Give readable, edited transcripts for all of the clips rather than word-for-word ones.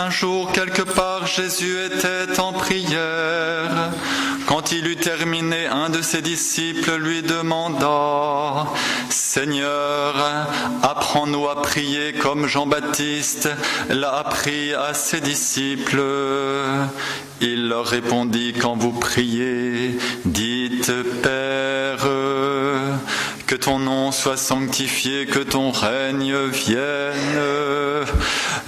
Un jour, quelque part, Jésus était en prière. Quand il eut terminé, un de ses disciples lui demanda « Seigneur, apprends-nous à prier comme Jean-Baptiste l'a appris à ses disciples. » Il leur répondit « Quand vous priez, dites « Père, que ton nom soit sanctifié, que ton règne vienne.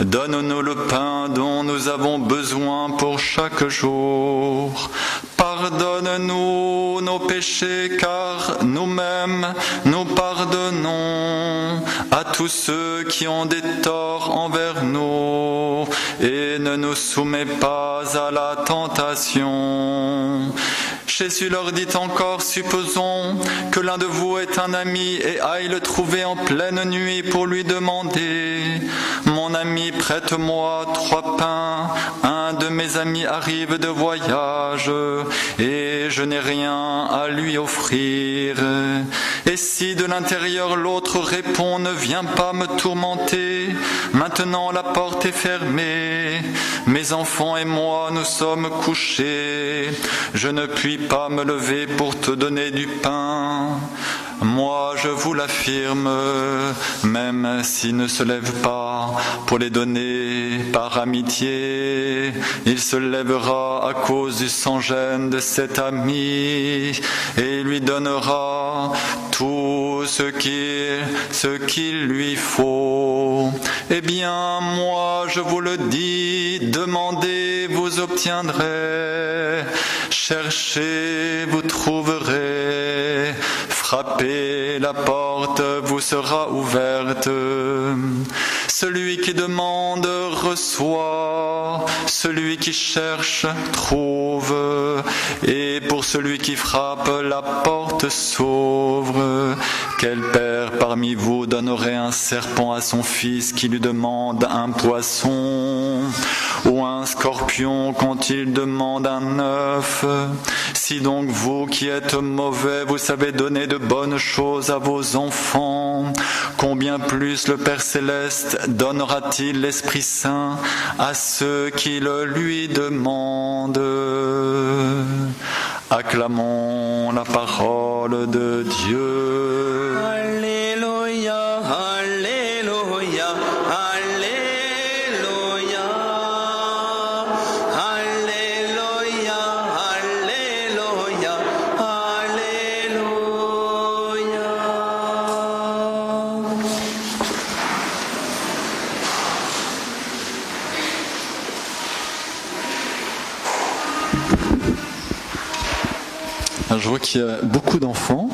Donne-nous le pain dont nous avons besoin pour chaque jour. Pardonne-nous nos péchés, car nous-mêmes nous pardonnons à tous ceux qui ont des torts envers nous. Et ne nous soumets pas à la tentation. » Jésus leur dit encore, « Supposons que l'un de vous est un ami et aille le trouver en pleine nuit pour lui demander « Mon ami, prête-moi 3 pains, un de mes amis arrive de voyage et je n'ai rien à lui offrir. » Et si de l'intérieur l'autre répond « Ne viens pas me tourmenter, maintenant la porte est fermée, mes enfants et moi nous sommes couchés, je ne puis pas me lever pour te donner du pain. Moi, je vous l'affirme, même s'il ne se lève pas pour les donner par amitié, il se lèvera à cause du sans-gêne de cet ami et lui donnera tout ce qu'il lui faut. Eh bien, moi, je vous le dis, demandez, vous obtiendrez, cherchez, vous trouverez, frappez, la porte vous sera ouverte. Celui qui demande reçoit, celui qui cherche trouve, et pour celui qui frappe, la porte s'ouvre. Quel père parmi vous donnerait un serpent à son fils qui lui demande un poisson, ou un scorpion quand il demande un œuf? Si donc vous qui êtes mauvais, vous savez donner de bonnes choses à vos enfants, combien plus le Père Céleste donnera-t-il l'Esprit Saint à ceux qui le lui demandent? Acclamons la parole de Dieu. Alléluia, Alléluia, Alléluia, Alléluia, Alléluia, Alléluia. Alors, je vois qu'il y a beaucoup d'enfants.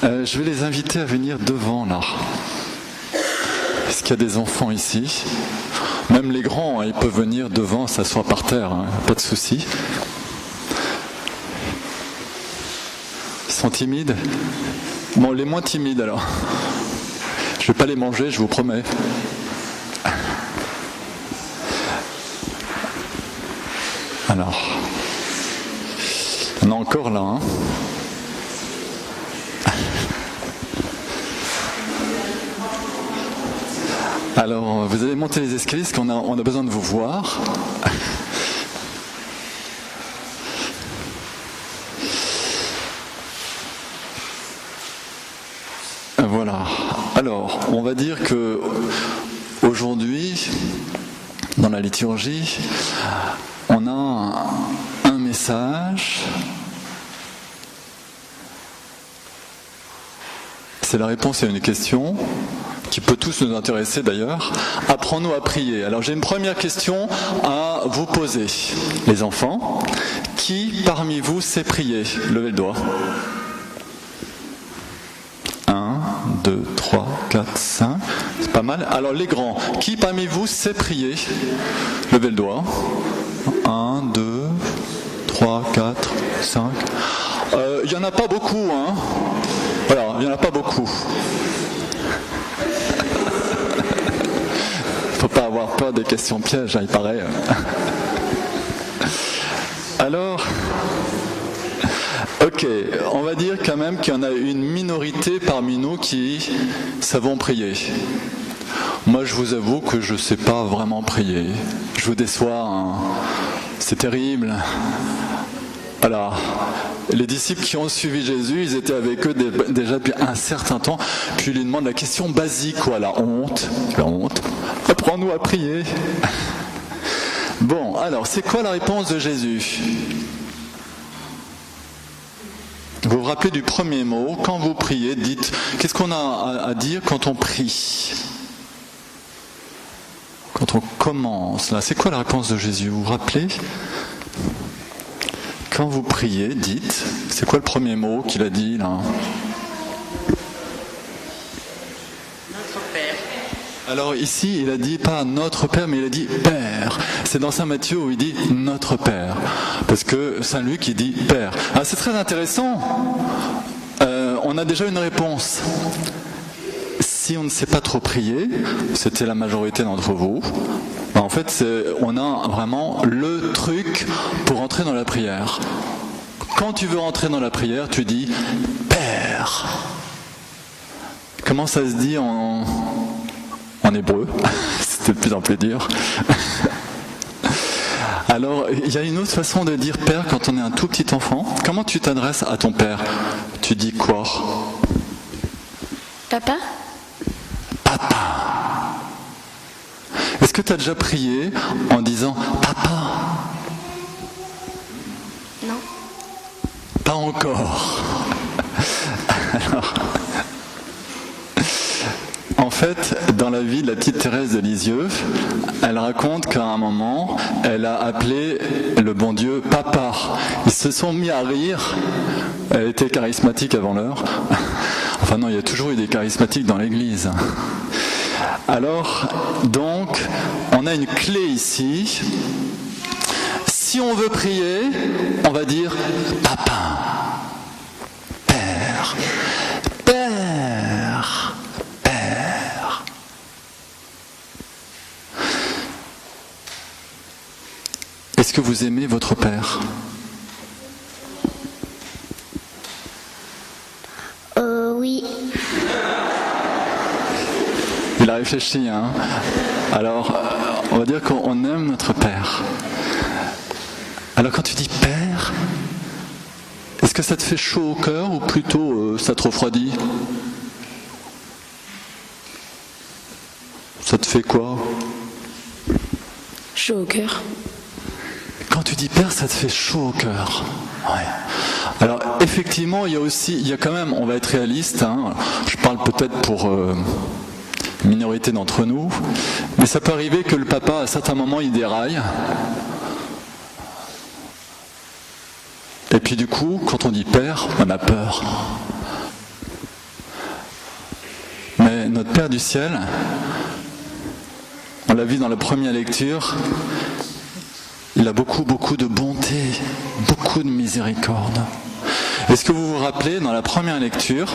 Je vais les inviter à venir devant là. Est-ce qu'il y a des enfants ici? Même les grands, hein, ils peuvent venir devant, s'asseoir par terre, hein, pas de souci. Ils sont timides? Bon, les moins timides alors. Je vais pas les manger, je vous promets. Alors, on est encore là, hein. Alors, vous allez monter les escaliers parce qu'on a besoin de vous voir. Voilà. Alors, on va dire que aujourd'hui, dans la liturgie, on a un message. C'est la réponse à une question qui peut tous nous intéresser d'ailleurs. Apprends-nous à prier. Alors j'ai une première question à vous poser. Les enfants, qui parmi vous sait prier? Levez le doigt. 1, 2, 3, 4, 5. C'est pas mal. Alors les grands, qui parmi vous sait prier? Levez le doigt. 1, 2, 3, 4, 5. Il n'y en a pas beaucoup, hein. Voilà, il n'y en a pas beaucoup. Faut pas avoir peur des questions pièges, hein, il paraît. Alors, ok, on va dire quand même qu'il y en a une minorité parmi nous qui savons prier. Moi, je vous avoue que je ne sais pas vraiment prier. Je vous déçois, hein. C'est terrible. Alors, les disciples qui ont suivi Jésus, ils étaient avec eux déjà depuis un certain temps. Puis ils lui demandent la question basique, quoi, la honte. La honte. Apprends-nous à prier. Bon, alors, c'est quoi la réponse de Jésus ? Vous vous rappelez du premier mot, quand vous priez, dites, qu'est-ce qu'on a à dire quand on prie ? Quand on commence, là, c'est quoi la réponse de Jésus ? Vous vous rappelez ? Quand vous priez, dites, c'est quoi le premier mot qu'il a dit là ? Notre Père. Alors ici, il a dit pas notre Père, mais il a dit Père. C'est dans Saint Matthieu où il dit notre Père. Parce que Saint Luc, il dit Père. Ah, c'est très intéressant. On a déjà une réponse. Si on ne sait pas trop prier, c'était la majorité d'entre vous, en fait, on a vraiment le truc pour entrer dans la prière. Quand tu veux entrer dans la prière, tu dis Père. Comment ça se dit en hébreu ? C'était de plus en plus dur. Alors, il y a une autre façon de dire Père quand on est un tout petit enfant. Comment tu t'adresses à ton Père ? Tu dis quoi ? Papa ? Papa. Est-ce que tu as déjà prié en disant Papa ? Non. Pas encore. Alors, en fait, dans la vie de la petite Thérèse de Lisieux, elle raconte qu'à un moment, elle a appelé le bon Dieu Papa. Ils se sont mis à rire. Elle était charismatique avant l'heure. Enfin non, il y a toujours eu des charismatiques dans l'église. Alors, donc, on a une clé ici. Si on veut prier, on va dire Papa, Père, Père, Père. Est-ce que vous aimez votre Père ? Oui. Il a réfléchi, hein. Alors, on va dire qu'on aime notre Père. Alors, quand tu dis Père, est-ce que ça te fait chaud au cœur ou plutôt ça te refroidit ? Ça te fait quoi ? Chaud au cœur. Quand tu dis Père, ça te fait chaud au cœur. Ouais. Alors, effectivement, il y a quand même, on va être réaliste, hein. Je parle peut-être pour minorité d'entre nous, mais ça peut arriver que le papa, à certains moments, il déraille. Et puis du coup, quand on dit Père, on a peur. Mais notre Père du ciel, on l'a vu dans la première lecture, il a beaucoup, beaucoup de bonté, beaucoup de miséricorde. Est-ce que vous vous rappelez, dans la première lecture,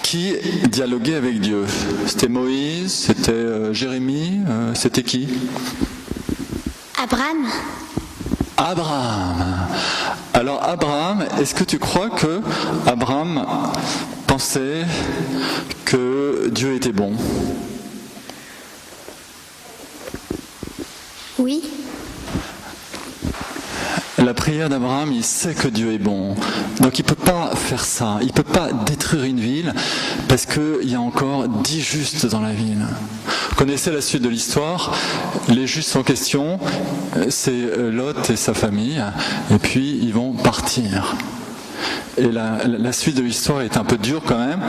qui dialoguait avec Dieu ? C'était Moïse, c'était Jérémie, c'était qui ? Abraham. Abraham. Alors Abraham, est-ce que tu crois que Abraham pensait que Dieu était bon ? Oui. La prière d'Abraham, il sait que Dieu est bon. Donc il ne peut pas faire ça. Il ne peut pas détruire une ville parce qu'il y a encore 10 justes dans la ville. Vous connaissez la suite de l'histoire. Les justes en question, c'est Lot et sa famille. Et puis ils vont partir. Et la suite de l'histoire est un peu dure quand même.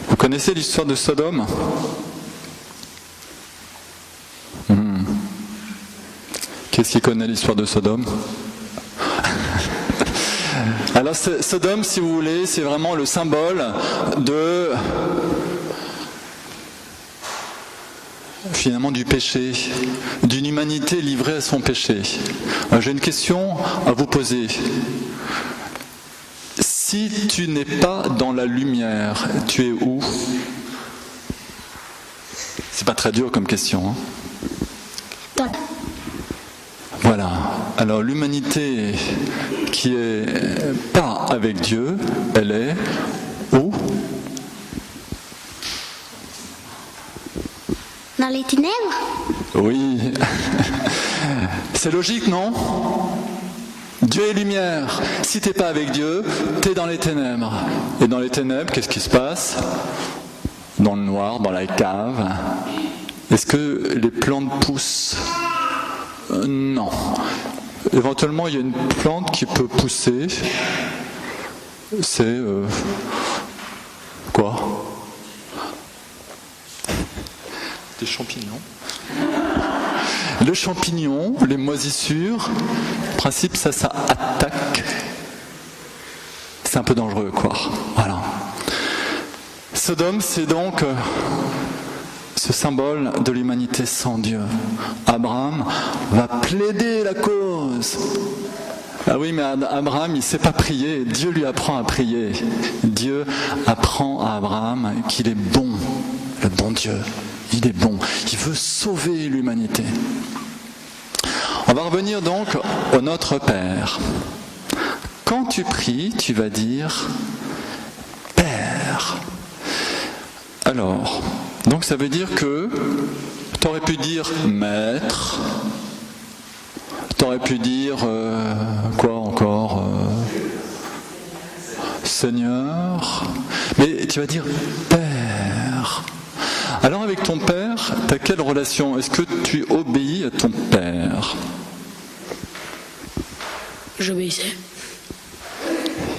Vous connaissez l'histoire de Sodome ? Qu'est-ce qui connaît l'histoire de Sodome ? Alors Sodome, si vous voulez, c'est vraiment le symbole de finalement du péché, d'une humanité livrée à son péché. Alors, j'ai une question à vous poser. Si tu n'es pas dans la lumière, tu es où ? C'est pas très dur comme question, hein ? Voilà. Alors l'humanité qui est pas avec Dieu, elle est où ? les ténèbres? Oui. C'est logique, non? Dieu est lumière. Si t'es pas avec Dieu, t'es dans les ténèbres. Et dans les ténèbres, qu'est-ce qui se passe? Dans le noir, dans la cave. Est-ce que les plantes poussent? Non. Éventuellement, il y a une plante qui peut pousser. C'est quoi? Des champignons. Le champignon, les moisissures, en principe, ça attaque. C'est un peu dangereux, quoi. Voilà. Sodome, c'est donc ce symbole de l'humanité sans Dieu. Abraham va plaider la cause. Ah oui, mais Abraham, il ne sait pas prier. Dieu lui apprend à prier. Dieu apprend à Abraham qu'il est bon, le bon Dieu. Il est bon. Il veut sauver l'humanité. On va revenir donc au Notre Père. Quand tu pries, tu vas dire Père. Alors, donc ça veut dire que tu aurais pu dire Maître. Tu aurais pu dire quoi encore Seigneur. Mais tu vas dire Père. Alors avec ton père, tu as quelle relation? Est-ce que tu obéis à ton père? J'obéissais.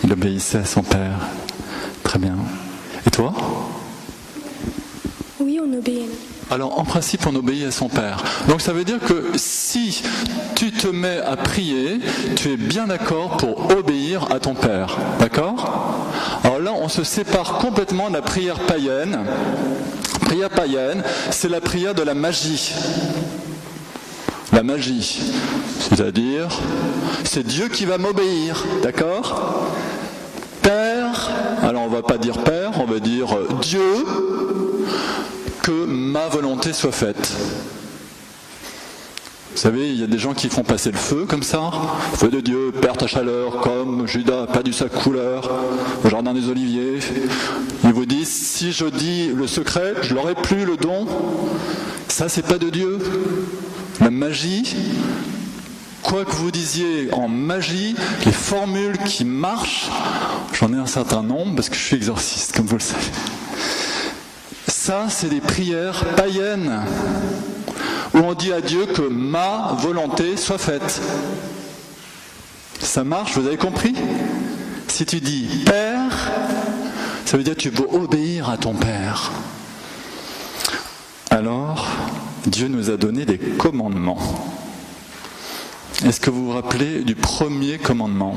Il obéissait à son père. Très bien. Et toi? Oui, on obéit. Alors en principe on obéit à son père. Donc ça veut dire que si tu te mets à prier, tu es bien d'accord pour obéir à ton père. D'accord? Alors là on se sépare complètement de la prière païenne. Prière païenne, c'est la prière de la magie. La magie, c'est-à-dire, c'est Dieu qui va m'obéir, d'accord? Père, alors on va pas dire Père, on va dire Dieu, que ma volonté soit faite. Vous savez, il y a des gens qui font passer le feu comme ça. Feu de Dieu, perds ta chaleur, comme Judas a perdu sa couleur au jardin des Oliviers. Ils vous disent, si je dis le secret, je n'aurai plus le don. Ça, c'est pas de Dieu. La magie, quoi que vous disiez en magie, les formules qui marchent, j'en ai un certain nombre parce que je suis exorciste, comme vous le savez. Ça, c'est des prières païennes où on dit à Dieu que ma volonté soit faite. Ça marche, vous avez compris? Si tu dis Père, ça veut dire que tu veux obéir à ton Père. Alors, Dieu nous a donné des commandements. Est-ce que vous vous rappelez du premier commandement?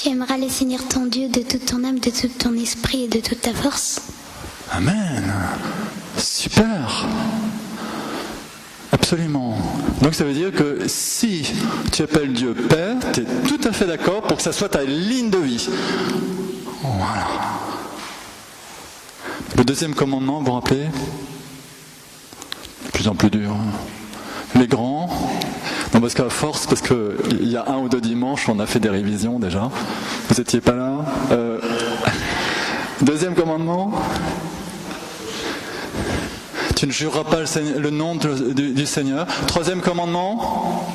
Tu aimeras le Seigneur ton Dieu de toute ton âme, de tout ton esprit et de toute ta force. Amen. Super. Absolument. Donc ça veut dire que si tu appelles Dieu Père, tu es tout à fait d'accord pour que ça soit ta ligne de vie. Voilà. Le deuxième commandement, vous vous rappelez? De plus en plus dur. Les grands. Non, parce qu'à force, parce qu'il y a 1 ou 2 dimanches, on a fait des révisions déjà. Vous n'étiez pas là. Deuxième commandement. Tu ne jureras pas le nom du Seigneur. Troisième commandement.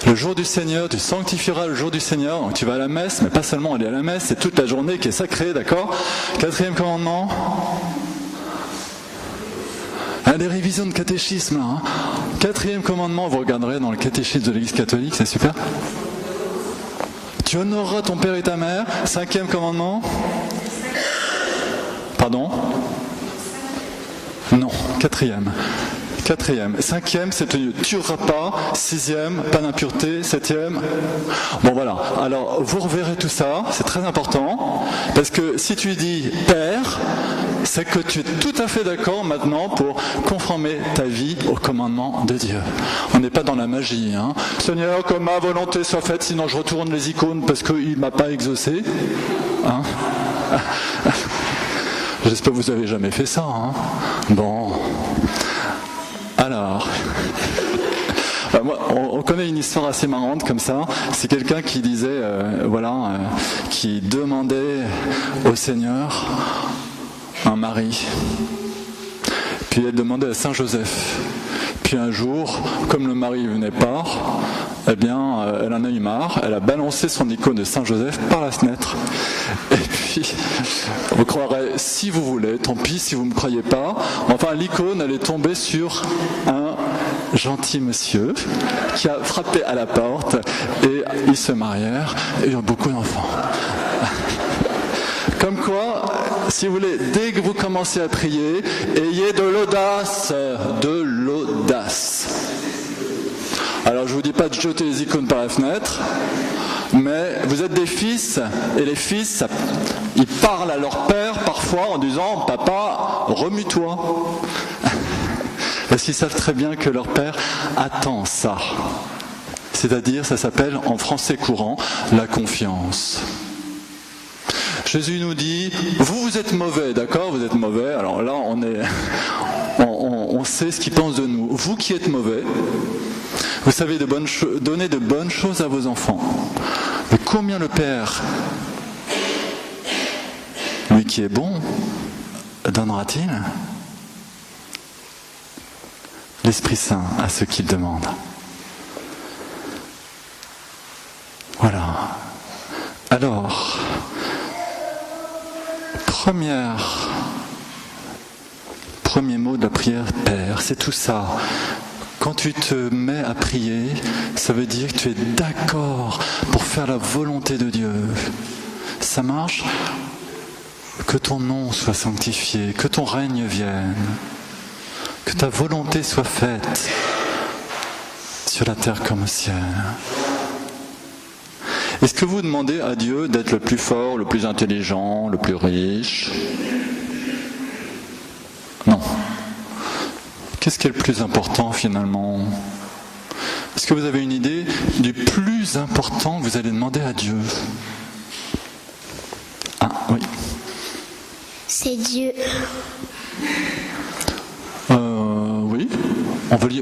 Le jour du Seigneur, tu sanctifieras le jour du Seigneur. Donc tu vas à la messe, mais pas seulement aller à la messe, c'est toute la journée qui est sacrée, d'accord? Quatrième commandement. Des révisions de catéchisme là. Hein. Quatrième commandement, vous regarderez dans le catéchisme de l'Église catholique, c'est super. Tu honoreras ton père et ta mère. Cinquième commandement. Pardon? Non, quatrième. Cinquième, c'est tu ne tueras pas. Sixième, pas d'impureté. Septième. Bon voilà. Alors vous reverrez tout ça, c'est très important. Parce que si tu dis Père, c'est que tu es tout à fait d'accord maintenant pour conformer ta vie au commandement de Dieu. On n'est pas dans la magie. Hein. Seigneur, que ma volonté soit faite, sinon je retourne les icônes parce qu'il ne m'a pas exaucé. Hein. J'espère que vous n'avez jamais fait ça. Hein. Bon. Alors, On connaît une histoire assez marrante comme ça. C'est quelqu'un qui disait, qui demandait au Seigneur un mari. Puis elle demandait à Saint Joseph. Puis un jour, comme le mari ne venait pas, elle en a eu marre, elle a balancé son icône de Saint Joseph par la fenêtre. Et puis, vous croirez, si vous voulez, tant pis si vous ne me croyez pas, enfin l'icône, elle est tombée sur un gentil monsieur qui a frappé à la porte et ils se marièrent et ils ont beaucoup d'enfants. Comme quoi, si vous voulez, dès que vous commencez à prier, ayez de l'audace, de l'audace. Alors je vous dis pas de jeter les icônes par la fenêtre, mais vous êtes des fils, et les fils, ils parlent à leur père parfois en disant « Papa, remue-toi ». Parce qu'ils savent très bien que leur père attend ça. C'est-à-dire, ça s'appelle en français courant, la confiance. Jésus nous dit, vous êtes mauvais, d'accord, vous êtes mauvais, alors là on sait ce qu'il pense de nous. Vous qui êtes mauvais, vous savez donner de bonnes choses à vos enfants. Mais combien le Père, lui qui est bon, donnera-t-il l'Esprit Saint à ceux qui le demandent? Voilà. Alors, premier mot de la prière, Père, c'est tout ça. Quand tu te mets à prier, ça veut dire que tu es d'accord pour faire la volonté de Dieu. Ça marche? Que ton nom soit sanctifié, que ton règne vienne, que ta volonté soit faite sur la terre comme au ciel. Est-ce que vous demandez à Dieu d'être le plus fort, le plus intelligent, le plus riche? Non. Qu'est-ce qui est le plus important finalement? Est-ce que vous avez une idée du plus important que vous allez demander à Dieu? Ah, oui. C'est Dieu. Oui.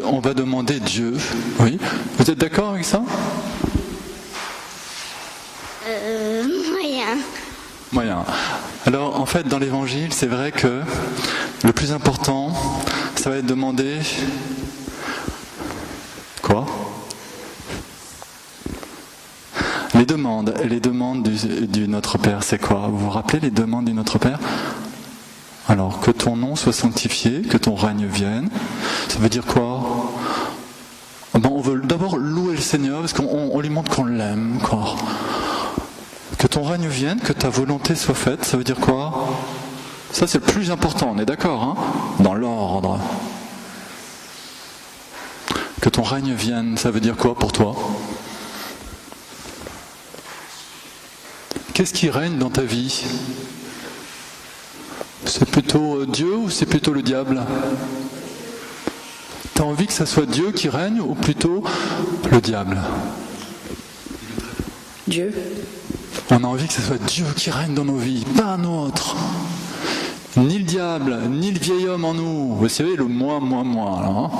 On va demander Dieu. Oui. Vous êtes d'accord avec ça? Moyen. Alors, en fait, dans l'évangile, c'est vrai que le plus important, ça va être demander quoi? Les demandes du Notre Père, c'est quoi? Vous vous rappelez les demandes du Notre Père? Alors, que ton nom soit sanctifié, que ton règne vienne. Ça veut dire quoi? On veut d'abord louer le Seigneur parce qu'on lui montre qu'on l'aime, quoi. Que ton règne vienne, que ta volonté soit faite, ça veut dire quoi? Ça c'est le plus important, on est d'accord, hein? Dans l'ordre. Que ton règne vienne, ça veut dire quoi pour toi? Qu'est-ce qui règne dans ta vie? C'est plutôt Dieu ou c'est plutôt le diable? T'as envie que ça soit Dieu qui règne ou plutôt le diable? Dieu. On a envie que ce soit Dieu qui règne dans nos vies, pas un autre. Ni le diable, ni le vieil homme en nous. Vous savez, le moi, là,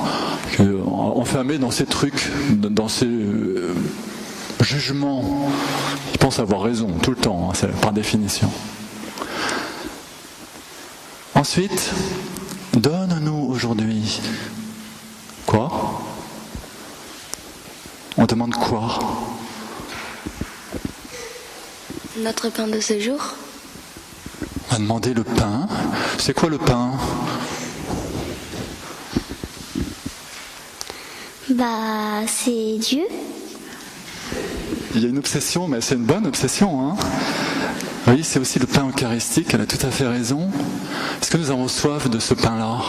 hein, enfermé dans ces trucs, dans ces jugements. Il pense avoir raison tout le temps, hein, c'est par définition. Ensuite, donne-nous aujourd'hui. Quoi? On demande quoi? Notre pain de ce jour. On va demander le pain. C'est quoi le pain? C'est Dieu. Il y a une obsession, mais c'est une bonne obsession, hein? Oui, c'est aussi le pain eucharistique, elle a tout à fait raison. Est-ce que nous avons soif de ce pain-là?